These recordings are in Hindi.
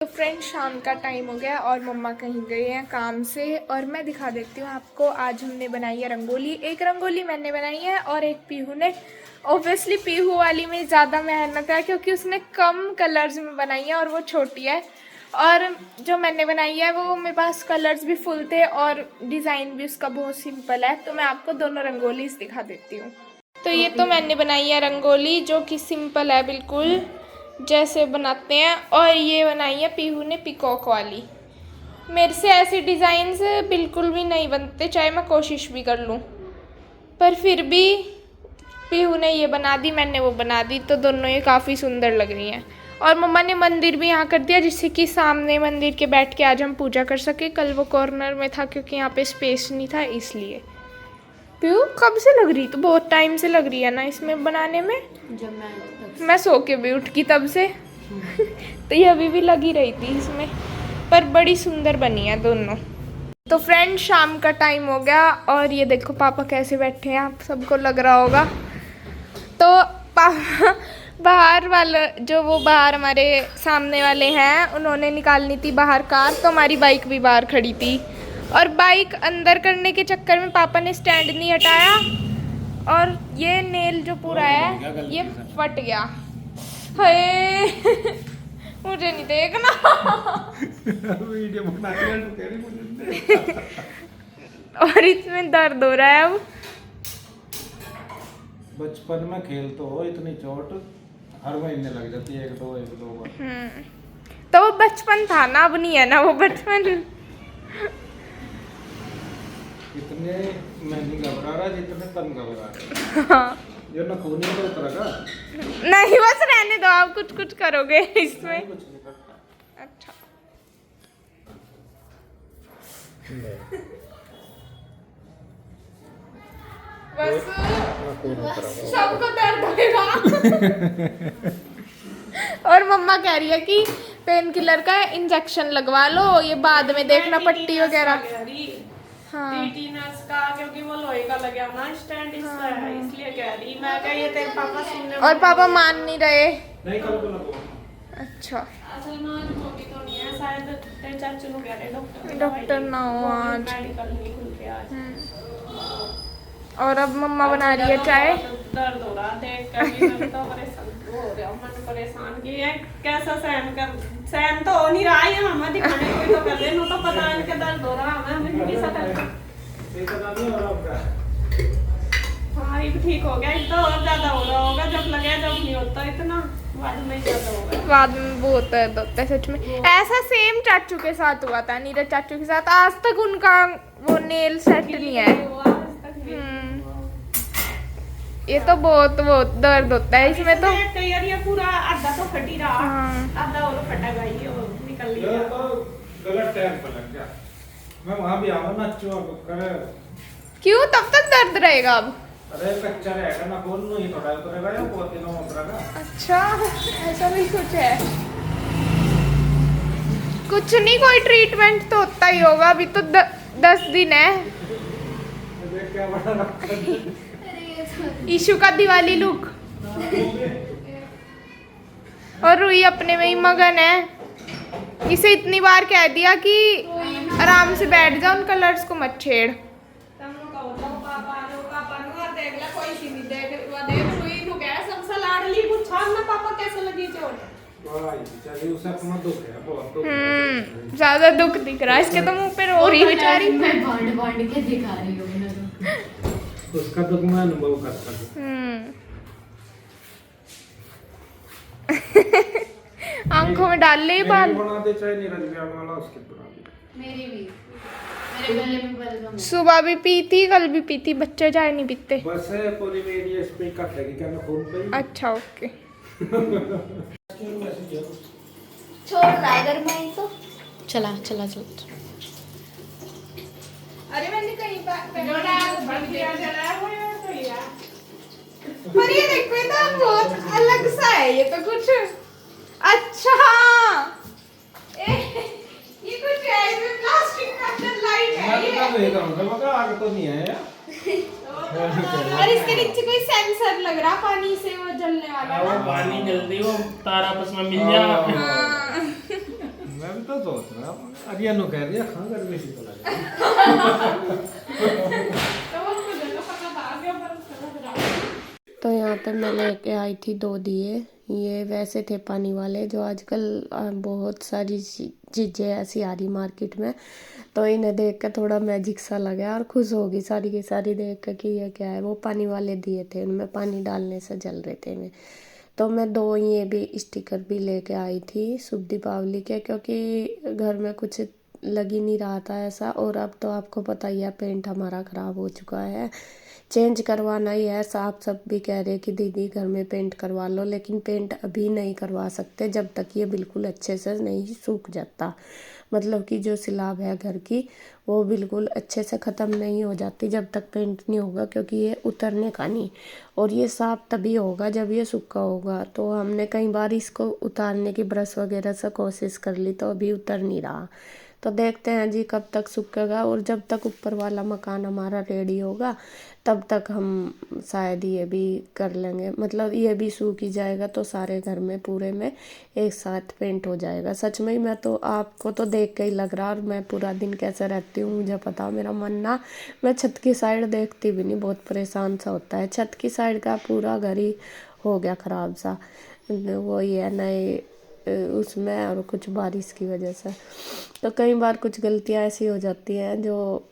तो फ्रेंड्स शाम का टाइम हो गया और मम्मा कहीं गए हैं काम से और मैं दिखा देती हूँ आपको। आज हमने बनाई है रंगोली। एक रंगोली मैंने बनाई है और एक पीहू ने। ऑब्वियसली पीहू वाली में ज़्यादा मेहनत है क्योंकि उसने कम कलर्स में बनाई है और वो छोटी है। और जो मैंने बनाई है वो मेरे पास कलर्स भी फुल थे और डिज़ाइन भी उसका बहुत सिंपल है। तो मैं आपको दोनों रंगोलीज दिखा देती हूँ। तो ये तो मैंने बनाई है रंगोली जो कि सिंपल है बिल्कुल जैसे बनाते हैं, और ये बनाई है पीहू ने पिकॉक वाली। मेरे से ऐसे डिज़ाइंस बिल्कुल भी नहीं बनते चाहे मैं कोशिश भी कर लूँ, पर फिर भी पीहू ने ये बना दी, मैंने वो बना दी, तो दोनों ये काफ़ी सुंदर लग रही हैं। और मम्मा ने मंदिर भी यहाँ कर दिया जिससे कि सामने मंदिर के बैठ के आज हम पूजा कर सके। कल वो कॉर्नर में था क्योंकि यहाँ पे स्पेस नहीं था इसलिए। पीहू कब से लग रही? तो बहुत टाइम से लग रही है ना इसमें बनाने में। जब मैं सो के भी उठ गई तब से तो ये अभी भी लगी रही थी इसमें, पर बड़ी सुंदर बनी है दोनों। तो फ्रेंड शाम का टाइम हो गया और ये देखो पापा कैसे बैठे हैं, आप सबको लग रहा होगा। तो पापा बाहर वाला जो वो बाहर हमारे सामने वाले हैं उन्होंने निकालनी थी बाहर कार, तो हमारी बाइक भी बाहर खड़ी थी और बाइक अंदर करने के चक्कर में पापा ने स्टैंड नहीं हटाया और ये नेल जो पूरा है ये फट गया। हाय मुझे नहीं देखना वीडियो बना के और इसमें दर्द हो रहा है अब। बचपन में खेलते हो इतनी चोट हर महीने लग जाती है, एक दो बार। तो वो बचपन था ना, अब नहीं है ना वो बचपन। इतने मैं नहीं घबरा रहा जितने तन घबरा रहे। जो ना खून तो उतरेगा नहीं, बस रहने दो, आप कुछ कुछ करोगे इसमें। कुछ नहीं करता। अच्छा बस सबको दर्द होगा और मम्मा कह रही है कि पेन किलर का इंजेक्शन लगवा लो, ये बाद में देखना पट्टी वगैरह। हाँ टीटीनस का, क्योंकि वो लोहे का लगा ना स्टैंड इसलिए कह रही। मैं कह ये तेरे पापा सुनने और पापा मान नहीं रहे। नहीं कल को लगो। अच्छा असल में आज मम्मी तो नहीं है, शायद तेरे चाचू को कह रहे डॉक्टर ना हो आज। मेडिकल नहीं खुल के आज। और अब मम्मा बना रही है चाय। दर्द हो रहा देख कर भी, मैं तो परेशान हो रहा हूं, मन परेशान कि ये कैसा सहन तो हो नहीं रहा है। हमें दिखाने कोई तो कर दे, नो तो पता है इनके दर्द हो रहा है, हमें भी पता है। ये पता नहीं हो रहा आपका। हाँ ये भी ठीक हो गया, इतना और ज्यादा हो रहा होगा जब लगे, जब नहीं होता इतना बाद में ज्यादा होगा। बाद में बहुत दर्द होता है सच में। ऐसा सेम चाचू के साथ हुआ था, नीरज चाचू के साथ। आज तक उनका वो नेल सेट नहीं है। ये तो बहुत दर्द होता है इसमें तो। यार ये पूरा आधा तो फटी रहा, हाँ। आधा और फटा गई है और निकल ये लिया। तो गलत टाइम पर लग गया। मैं वहां भी आऊंगा ना चो करे। क्यों तब तक दर्द रहेगा अब? अरे कच्चा रहेगा ना, कौन नहीं थोड़ा उतरेगा या बहुत दिनों में उतरेगा। अच्छा ऐसा भी कुछ है? कुछ नहीं, कोई ट्रीटमेंट तो होता ही होगा। अभी तो 10 दिन है। देख क्या बड़ा रखा ईशु का दिवाली लुक। और रुई अपने में ही मगन है। इसे इतनी बार कह दिया कि आराम से बैठ जा, उन कलर्स को मत छेड़। पापा कैसे लगी चोट? चलिए उसे अपना दुख है, बहुत दुख ज्यादा दुख दिख रहा है इसके तो मुंह पे रो रही बेचारी। मैं बांट के दिखा रही हूँ। उसका दुख मैं अनुभव करता हूँ। आंखों में डाल ले बाल। बना दे चाहे नीरज ब्याह वाला उसके बना दे। मेरी भी, मेरे गले में बलगम है। सुबह भी पी थी, कल भी पी थी। बच्चे चाय नहीं पीते। बस है पूरी मेरी इस पे कट लगी क्या मैं फोन पे। अच्छा ओके। छोड़ रहा है घर में तो। चला चला चला। अरे मैंने कहीं पर ये देखो, ये तो बहुत अलग सा है। ये तो कुछ अच्छा ये कुछ है, इसमें प्लास्टिक का अंदर लाइट है। ये करूंगा आगे तो नहीं है और इसके नीचे कोई सेंसर लग रहा पानी से वो जलने वाला। वो पानी जल्दी वो तारा आपस में मिल जा। हाँ तो सोच रहा हूँ अरिया नु कह रही है खां गर्मी सी तो लगे तो यहाँ पे मैं लेके आई थी 2 दिए। ये वैसे थे पानी वाले, जो आजकल बहुत सारी चीज़ें ऐसी आ रही मार्केट में, तो इन्हें देख कर थोड़ा मैजिक सा लगा और खुश होगी सारी की सारी देख कर कि ये क्या है। वो पानी वाले दिए थे, उनमें पानी डालने से जल रहे थे इन्हें। तो मैं 2 ये भी स्टिकर भी लेके आई थी शुभ दीपावली के, क्योंकि घर में कुछ लग ही नहीं रहा था ऐसा। और अब तो आपको पता ही है पेंट हमारा ख़राब हो चुका है, चेंज करवाना ही है। आप सब भी कह रहे कि दीदी घर में पेंट करवा लो, लेकिन पेंट अभी नहीं करवा सकते जब तक ये बिल्कुल अच्छे से नहीं सूख जाता। मतलब कि जो स्लैब है घर की वो बिल्कुल अच्छे से ख़त्म नहीं हो जाती जब तक पेंट नहीं होगा, क्योंकि ये उतरने का नहीं। और ये साफ तभी होगा जब ये सूखा होगा। तो हमने कई बार इसको उतारने की ब्रश वगैरह से कोशिश कर ली, तो अभी उतर नहीं रहा। तो देखते हैं जी कब तक सूखेगा। और जब तक ऊपर वाला मकान हमारा रेडी होगा तब तक हम शायद ये भी कर लेंगे। मतलब ये भी सूख ही जाएगा तो सारे घर में पूरे में एक साथ पेंट हो जाएगा। सच में ही मैं तो आपको तो देख के ही लग रहा, और मैं पूरा दिन कैसे रहती हूँ मुझे पता। मेरा मन ना, मैं छत की साइड देखती भी नहीं, बहुत परेशान सा होता है। छत की साइड का पूरा घर ही हो गया ख़राब सा, वही है नए उसमें, और कुछ बारिश की वजह से। तो कई बार कुछ गलतियाँ ऐसी हो जाती हैं जो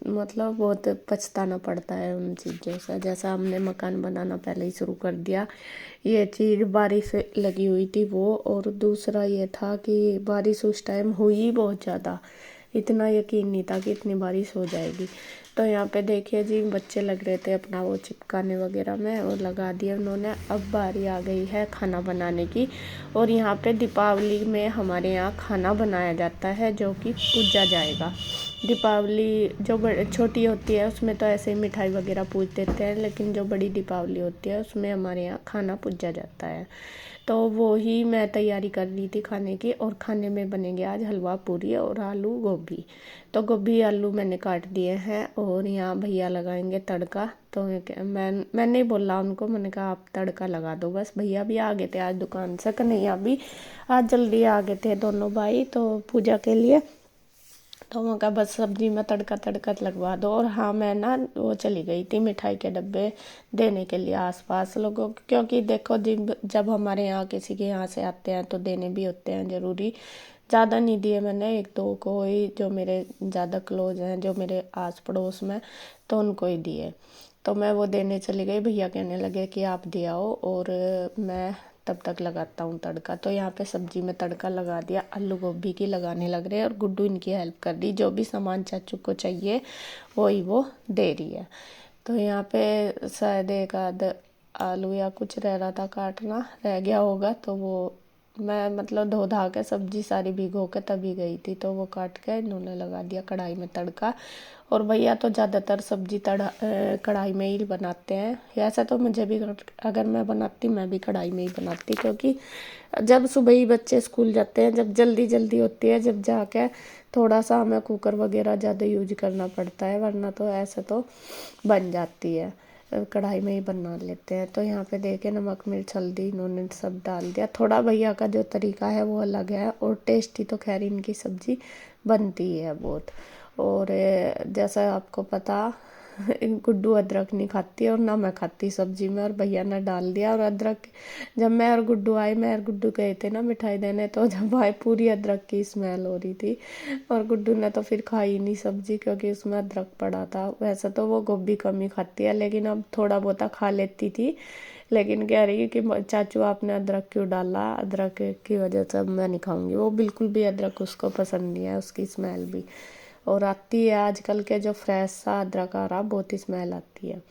मतलब बहुत पछताना पड़ता है उन चीज़ों से। जैसा हमने मकान बनाना पहले ही शुरू कर दिया, ये चीज़ बारिश लगी हुई थी वो। और दूसरा ये था कि बारिश उस टाइम हुई बहुत ज़्यादा, इतना यकीन नहीं था कि इतनी बारिश हो जाएगी। तो यहाँ पे देखिए जी बच्चे लग रहे थे अपना वो चिपकाने वगैरह में, और लगा दिया उन्होंने। अब बारी आ गई है खाना बनाने की। और यहाँ पे दीपावली में हमारे यहाँ खाना बनाया जाता है जो कि पूजा जाएगा। दीपावली जो छोटी होती है उसमें तो ऐसे ही मिठाई वगैरह पूज देते हैं, लेकिन जो बड़ी दीपावली होती है उसमें हमारे यहाँ खाना पूजा जाता है। तो वो ही मैं तैयारी कर रही थी खाने की। और खाने में बनेंगे आज हलवा पूरी और आलू गोभी। तो गोभी आलू मैंने काट दिए हैं, और यहाँ भैया लगाएंगे तड़का। तो मैंने बोला उनको, मैंने कहा आप तड़का लगा दो बस। भैया भी आ गए थे आज दुकान से, कन्हैया भी आज जल्दी आ गए थे दोनों भाई तो पूजा के लिए। तो मैं कहा बस सब्जी में तड़का लगवा दो। और हाँ मैं ना वो चली गई थी मिठाई के डब्बे देने के लिए आसपास लोगों को, क्योंकि देखो जब हमारे यहाँ किसी के यहाँ से आते हैं तो देने भी होते हैं ज़रूरी। ज़्यादा नहीं दिए मैंने, 1-2 को ही, जो मेरे ज़्यादा क्लोज हैं, जो मेरे आस पड़ोस में, तो उनको ही दिए। तो मैं वो देने चली गई। भैया कहने लगे कि आप दे आओ और मैं तब तक लगाता हूँ तड़का। तो यहाँ पे सब्जी में तड़का लगा दिया, आलू गोभी की लगाने लग रहे हैं, और गुड्डू इनकी हेल्प कर दी। जो भी सामान चाचू को चाहिए वही वो दे रही है। तो यहाँ पे शायद एक आध आलू या कुछ रह रहा था, काटना रह गया होगा, तो वो मैं मतलब धो धा के सब्जी सारी भिगो के तभी गई थी, तो वो काट के इन्होंने लगा दिया कढ़ाई में तड़का। और भैया तो ज़्यादातर सब्जी कढ़ाई में ही बनाते हैं। ऐसा तो मुझे भी, अगर मैं बनाती मैं भी कढ़ाई में ही बनाती, क्योंकि जब सुबह ही बच्चे स्कूल जाते हैं, जब जल्दी होती है, जब जाके थोड़ा सा हमें कुकर वगैरह ज़्यादा यूज करना पड़ता है, वरना तो ऐसे तो बन जाती है, कढ़ाई में ही बना लेते हैं। तो यहाँ पे देखे नमक मिर्च हल्दी इन्होंने सब डाल दिया। थोड़ा भैया का जो तरीका है वो अलग है, और टेस्टी तो खैर इनकी सब्जी बनती है बहुत। और जैसा आपको पता गुड्डू अदरक नहीं खाती और ना मैं खाती सब्जी में, और भैया ने डाल दिया। और अदरक जब मैं और गुड्डू आए, मैं और गुड्डू गए थे ना मिठाई देने, तो जब आए पूरी अदरक की स्मेल हो रही थी। और गुड्डू ने तो फिर खाई नहीं सब्जी, क्योंकि उसमें अदरक पड़ा था। वैसे तो वो गोभी कम ही खाती है, लेकिन अब थोड़ा बहुत खा लेती थी। लेकिन कह रही है कि चाचू आपने अदरक क्यों डाला, अदरक की वजह से मैं नहीं खाऊंगी। वो बिल्कुल भी अदरक उसको पसंद नहीं है, उसकी स्मेल भी। और आती है आजकल के जो फ्रेश सा अदरक आ रहा, बहुत ही स्मेल आती है।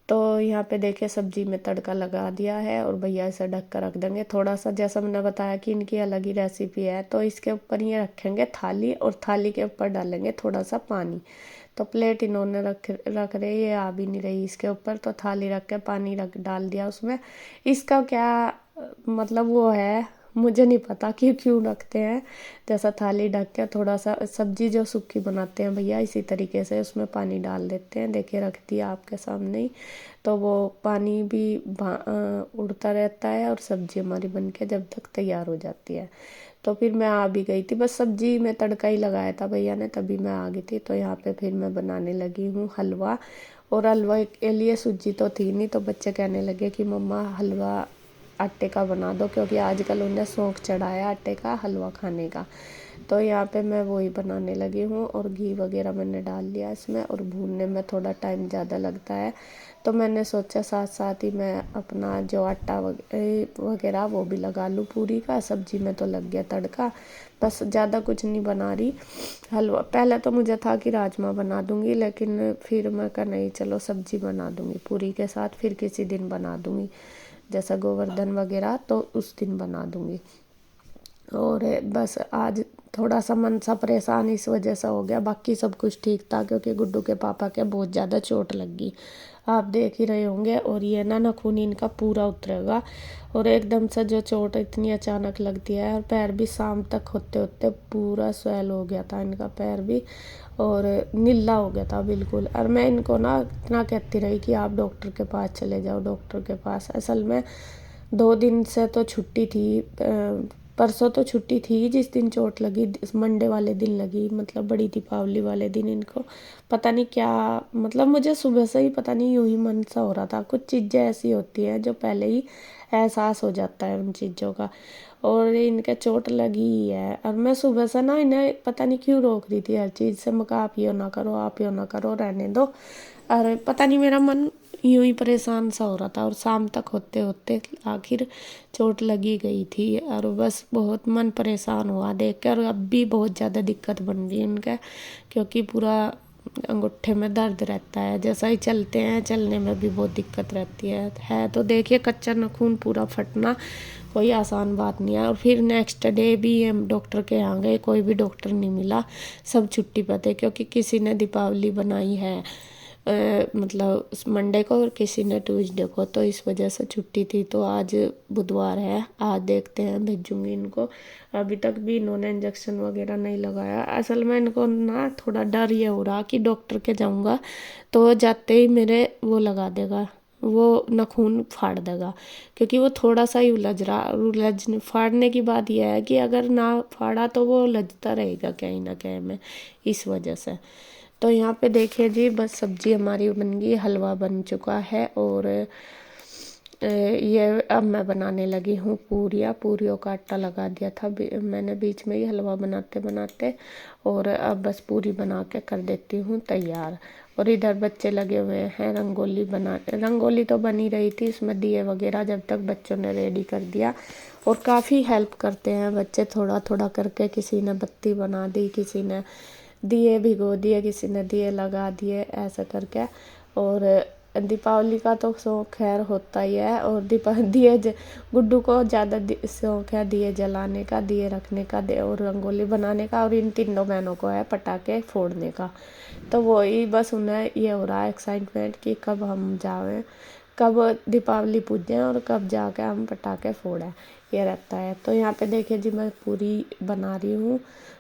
तो यहाँ पे देखिए सब्जी में तड़का लगा दिया है, और भैया इसे ढक कर रख देंगे थोड़ा सा। जैसा मैंने बताया कि इनकी अलग ही रेसिपी है, तो इसके ऊपर ये रखेंगे थाली, और थाली के ऊपर डालेंगे थोड़ा सा पानी। तो प्लेट इन्होंने रख रहे, ये आ भी नहीं रही इसके ऊपर, तो थाली रख के पानी डाल दिया उसमें। इसका क्या मतलब वो है मुझे नहीं पता कि क्यों रखते हैं। जैसा थाली ढक के थोड़ा सा सब्जी जो सूखी बनाते हैं भैया, इसी तरीके से उसमें पानी डाल देते हैं। देखिए रख दिया आपके सामने ही, तो वो पानी भी उड़ता रहता है, और सब्जी हमारी बनके जब तक तैयार हो जाती है। तो फिर मैं आ भी गई थी, बस सब्जी में तड़का ही लगाया था भैया ने, तभी मैं आ गई थी। तो यहाँ पे फिर मैं बनाने लगी हूँ हलवा। और हलवा के लिए सूजी तो थी नहीं, तो बच्चे कहने लगे कि मम्मा हलवा आटे का बना दो, क्योंकि आजकल उन्हें शौक चढ़ा है आटे का हलवा खाने का। तो यहाँ पे मैं वही बनाने लगी हूँ। और घी वगैरह मैंने डाल लिया इसमें, और भूनने में थोड़ा टाइम ज़्यादा लगता है, तो मैंने सोचा साथ साथ ही मैं अपना जो आटा वगैरह वो भी लगा लूँ पूरी का। सब्जी में तो लग गया तड़का, बस ज़्यादा कुछ नहीं बना रही हलवा। पहले तो मुझे था कि राजमा बना दूँगी, लेकिन फिर मैं कहा नहीं, चलो सब्जी बना दूँगी पूरी के साथ, फिर किसी दिन बना दूँगी, जैसा गोवर्धन वगैरह तो उस दिन बना दूँगी। और बस आज थोड़ा सा मन सा परेशान इस वजह से हो गया, बाकी सब कुछ ठीक था, क्योंकि गुड्डू के पापा के बहुत ज़्यादा चोट लग गई, आप देख ही रहे होंगे। और ये ना नाखून इनका पूरा उतरेगा, और एकदम से जो चोट इतनी अचानक लगती है, और पैर भी शाम तक होते होते पूरा स्वेल हो गया था इनका पैर भी, और नीला हो गया था बिल्कुल। और मैं इनको ना इतना कहती रही कि आप डॉक्टर के पास चले जाओ, डॉक्टर के पास। असल में 2 दिन से तो छुट्टी थी, परसों तो छुट्टी थी जिस दिन चोट लगी, मंडे वाले दिन लगी, मतलब बड़ी दीपावली वाले दिन। इनको पता नहीं क्या, मतलब मुझे सुबह से ही पता नहीं यूं ही मन सा हो रहा था। कुछ चीज़ें ऐसी होती हैं जो पहले ही एहसास हो जाता है उन चीज़ों का, और इनके चोट लगी ही है। और मैं सुबह से ना इन्हें पता नहीं क्यों रोक रही थी हर चीज़ से, मैं कहा आप यो ना करो, आप यो ना करो, रहने दो। और पता नहीं मेरा मन यूं ही परेशान सा हो रहा था, और शाम तक होते होते आखिर चोट लगी गई थी। और बस बहुत मन परेशान हुआ देख कर। और अब भी बहुत ज़्यादा दिक्कत बन रही है उनका, क्योंकि पूरा अंगूठे में दर्द रहता है, जैसा ही चलते हैं चलने में भी बहुत दिक्कत रहती है। तो देखिए कच्चा नाखून पूरा फटना कोई आसान बात नहीं है। और फिर नेक्स्ट डे भी हम डॉक्टर के यहाँ गए, कोई भी डॉक्टर नहीं मिला, सब छुट्टी पर थे, क्योंकि किसी ने दीपावली बनाई है मतलब मंडे को, और किसी ने ट्यूसडे को, तो इस वजह से छुट्टी थी। तो आज बुधवार है, आज देखते हैं भेजूंगी इनको। अभी तक भी इन्होंने इंजेक्शन वगैरह नहीं लगाया। असल में इनको ना थोड़ा डर ये हो रहा कि डॉक्टर के जाऊंगा तो जाते ही मेरे वो लगा देगा, वो नाखून फाड़ देगा, क्योंकि वो थोड़ा सा ही उलझ फाड़ने की बात यह है कि अगर ना फाड़ा तो वो उलझता रहेगा कहीं ना कहीं में, इस वजह से। तो यहाँ पे देखिए जी, बस सब्जी हमारी बन गई, हलवा बन चुका है। और ये अब मैं बनाने लगी हूँ पूरियों का आटा लगा दिया था मैंने बीच में ही हलवा बनाते बनाते, और अब बस पूरी बना के कर देती हूँ तैयार। और इधर बच्चे लगे हुए हैं रंगोली तो बनी रही थी, इसमें दिए वगैरह जब तक बच्चों ने रेडी कर दिया। और काफ़ी हेल्प करते हैं बच्चे, थोड़ा थोड़ा करके, किसी ने बत्ती बना दी, किसी ने दिए भिगो दिए, किसी ने दिए लगा दिए, ऐसा करके। और दीपावली का तो शौक खैर होता ही है, और गुड्डू को ज़्यादा शौक है दिए जलाने का, दिए रखने का, और रंगोली बनाने का, और इन तीनों बहनों को है पटाखे फोड़ने का। तो वही बस उन्हें ये हो रहा है एक्साइटमेंट कि कब हम जाएं, कब दीपावली पूजें, और कब जाके हम पटाखे फोड़ें, ये रहता है। तो यहाँ पे देखिए जी, मैं पूरी बना रही हूँ,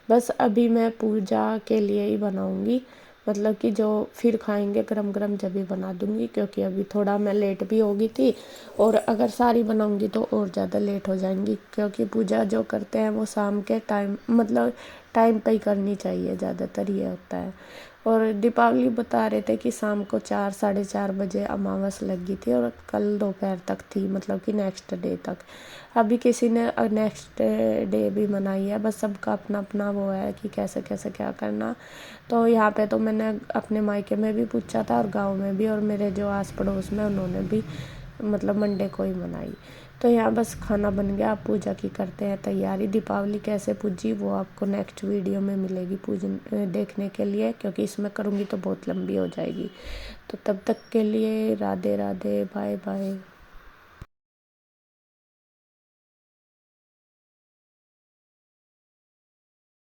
बस अभी मैं पूजा के लिए ही बनाऊँगी, मतलब कि जो फिर खाएंगे गरम गरम जब भी बना दूँगी, क्योंकि अभी थोड़ा मैं लेट भी हो गई थी, और अगर सारी बनाऊँगी तो और ज़्यादा लेट हो जाएंगी, क्योंकि पूजा जो करते हैं वो शाम के टाइम, मतलब टाइम पे ही करनी चाहिए, ज़्यादातर ये होता है। और दीपावली बता रहे थे कि शाम को 4 साढ़े 4 बजे अमावस लगी थी, और कल दोपहर तक थी, मतलब कि नेक्स्ट डे तक। अभी किसी ने नेक्स्ट डे भी मनाई है, बस सबका अपना अपना वो है कि कैसे कैसे क्या करना। तो यहाँ पे तो मैंने अपने मायके में भी पूछा था, और गांव में भी, और मेरे जो आस पड़ोस में उन्होंने भी मतलब मंडे को ही मनाई। तो यहाँ बस खाना बन गया, आप पूजा की करते हैं तैयारी। दीपावली कैसे पूजी वो आपको नेक्स्ट वीडियो में मिलेगी पूजन देखने के लिए, क्योंकि इसमें करूँगी तो बहुत लंबी हो जाएगी। तो तब तक के लिए राधे राधे, बाय बाय।